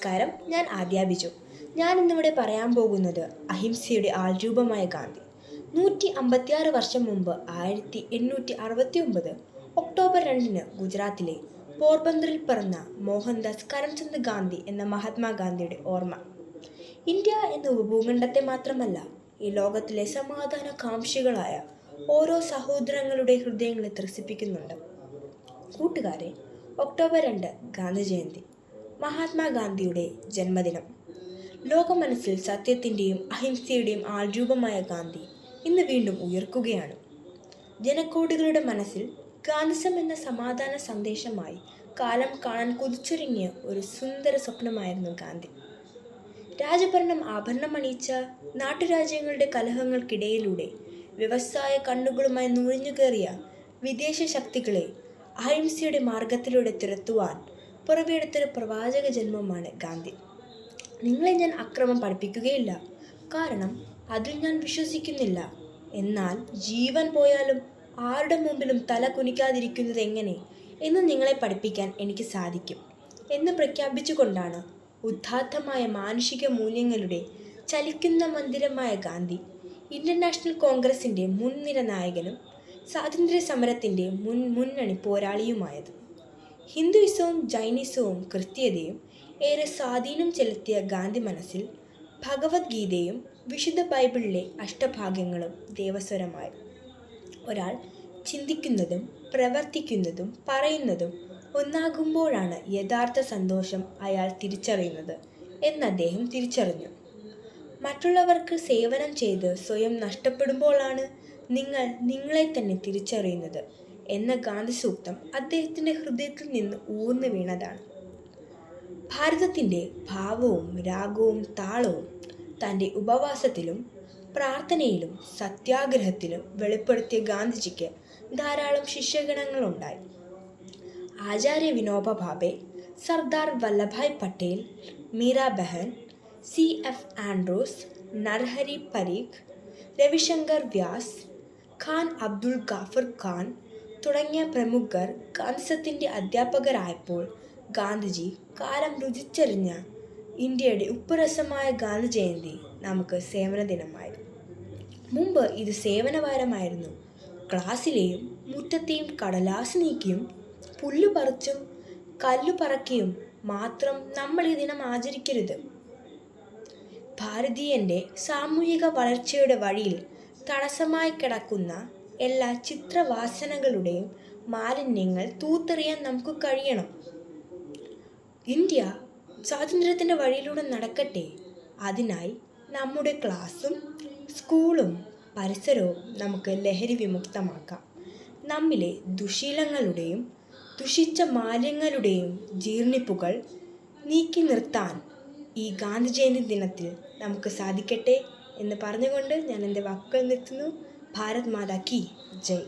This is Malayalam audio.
നമസ്കാരം, ഞാൻ ആദ്യ ബിജു. ഞാൻ ഇന്നിവിടെ പറയാൻ പോകുന്നത് അഹിംസയുടെ ആൾരൂപമായ ഗാന്ധി. 156 വർഷം മുമ്പ് 1869 ഒക്ടോബർ 2 ഗുജറാത്തിലെ പോർബന്തറിൽ പിറന്ന മോഹൻദാസ് കരംചന്ദ് ഗാന്ധി എന്ന മഹാത്മാഗാന്ധിയുടെ ഓർമ്മ. ഇന്ത്യ എന്ന ഉപഭൂഖണ്ഡത്തെ മാത്രമല്ല, ഈ ലോകത്തിലെ സമാധാന കാംക്ഷികളായ ഓരോ സഹോദരങ്ങളുടെ ഹൃദയങ്ങളെ ത്രസിപ്പിക്കുന്നുണ്ട്. കൂട്ടുകാരെ, ഒക്ടോബർ 2 ഗാന്ധി ജയന്തി, മഹാത്മാഗാന്ധിയുടെ ജന്മദിനം. ലോകമനസ്സിൽ സത്യത്തിൻ്റെയും അഹിംസയുടെയും ആൾരൂപമായ ഗാന്ധി ഇന്ന് വീണ്ടും ഉയർക്കുകയാണ്. ജനകോടികളുടെ മനസ്സിൽ ഗാന്ധിസം എന്ന സമാധാന സന്ദേശമായി കാലം കാണാൻ കൊതിച്ചൊരുങ്ങിയ ഒരു സുന്ദര സ്വപ്നമായിരുന്നു ഗാന്ധി. രാജഭരണം ആഭരണമണിയിച്ച നാട്ടുരാജ്യങ്ങളുടെ കലഹങ്ങൾക്കിടയിലൂടെ വ്യവസായ കണ്ണുകളുമായി നുഴഞ്ഞുകയറിയ വിദേശ ശക്തികളെ അഹിംസയുടെ മാർഗത്തിലൂടെ തുരത്തുവാൻ പുറവെടുത്തൊരു പ്രവാചക ജന്മമാണ് ഗാന്ധി. നിങ്ങളെ ഞാൻ അക്രമം പഠിപ്പിക്കുകയില്ല, കാരണം അതിൽ ഞാൻ വിശ്വസിക്കുന്നില്ല. എന്നാൽ ജീവൻ പോയാലും ആരുടെ മുമ്പിലും തല കുനിക്കാതിരിക്കുന്നത് എങ്ങനെ എന്ന് നിങ്ങളെ പഠിപ്പിക്കാൻ എനിക്ക് സാധിക്കും എന്ന് പ്രഖ്യാപിച്ചുകൊണ്ടാണ് ഉദാത്തമായ മാനുഷിക മൂല്യങ്ങളുടെ ചലിക്കുന്ന മന്ദിരമായ ഗാന്ധി ഇന്ത്യൻ നാഷണൽ കോൺഗ്രസിൻ്റെ മുൻനിര നായകനും സ്വാതന്ത്ര്യ സമരത്തിൻ്റെ മുന്നണി പോരാളിയുമായത്. ഹിന്ദുയിസവും ജൈനിസവും ക്രിസ്തീയതയും ഏറെ സ്വാധീനം ചെലുത്തിയ ഗാന്ധി മനസ്സിൽ ഭഗവത്ഗീതയും വിശുദ്ധ ബൈബിളിലെ അഷ്ടഭാഗ്യങ്ങളും ദേവസ്വരമായി. ഒരാൾ ചിന്തിക്കുന്നതും പ്രവർത്തിക്കുന്നതും പറയുന്നതും ഒന്നാകുമ്പോഴാണ് യഥാർത്ഥ സന്തോഷം അയാൾ തിരിച്ചറിയുന്നത് എന്ന് അദ്ദേഹം തിരിച്ചറിഞ്ഞു. മറ്റുള്ളവർക്ക് സേവനം ചെയ്ത് സ്വയം നഷ്ടപ്പെടുമ്പോഴാണ് നിങ്ങൾ നിങ്ങളെ തന്നെ തിരിച്ചറിയുന്നത് എന്ന ഗാന്ധി സൂക്തം അദ്ദേഹത്തിൻ്റെ ഹൃദയത്തിൽ നിന്ന് ഊർന്നു വീണതാണ്. ഭാരതത്തിൻ്റെ ഭാവവും രാഗവും താളവും തൻ്റെ ഉപവാസത്തിലും പ്രാർത്ഥനയിലും സത്യാഗ്രഹത്തിലും വെളിപ്പെടുത്തിയ ഗാന്ധിജിക്ക് ധാരാളം ശിഷ്യഗണങ്ങളുണ്ടായി. ആചാര്യ വിനോബ ഭാവെ, സർദാർ വല്ലഭായ് പട്ടേൽ, മീര ബഹൻ, CF ആൻഡ്രൂസ്, നർഹരി പരീഖ്, രവിശങ്കർ വ്യാസ്, ഖാൻ അബ്ദുൾ ഗാഫർ ഖാൻ തുടങ്ങിയ പ്രമുഖർ ഗാന്ധിസത്തിൻ്റെ അധ്യാപകരായപ്പോൾ ഗാന്ധിജി കാലം രുചിച്ചറിഞ്ഞ ഇന്ത്യയുടെ ഉപ്പുരസമായ ഗാന്ധി ജയന്തി നമുക്ക് സേവന ദിനമായി. മുമ്പ് ഇത് സേവനവാരമായിരുന്നു. ക്ലാസ്സിലെയും മുറ്റത്തെയും കടലാസ് നീക്കിയും പുല്ലു പറിച്ചും കല്ലു പറക്കിയും മാത്രം നമ്മൾ ഈ ദിനം ആചരിക്കരുത്. ഭാരതീയൻ്റെ സാമൂഹിക വളർച്ചയുടെ വഴിയിൽ തടസ്സമായി കിടക്കുന്ന എല്ലാ ചിത്രവാസനകളുടെയും മാലിന്യങ്ങൾ തൂത്തെറിയാൻ നമുക്ക് കഴിയണം. ഇന്ത്യ സ്വാതന്ത്ര്യത്തിൻ്റെ വഴിയിലൂടെ നടക്കട്ടെ. അതിനായി നമ്മുടെ ക്ലാസ്സും സ്കൂളും പരിസരവും നമുക്ക് ലഹരി വിമുക്തമാക്കാം. നമ്മിലെ ദുശീലങ്ങളുടെയും ദുഷിച്ച മാലിന്യങ്ങളുടെയും ജീർണിപ്പുകൾ നീക്കി നിർത്താൻ ഈ ഗാന്ധി ജയന്തി ദിനത്തിൽ നമുക്ക് സാധിക്കട്ടെ എന്ന് പറഞ്ഞുകൊണ്ട് ഞാൻ എൻ്റെ വാക്കുകൾ നിർത്തുന്നു. ഭാരത് മാതാ കി ജയ്.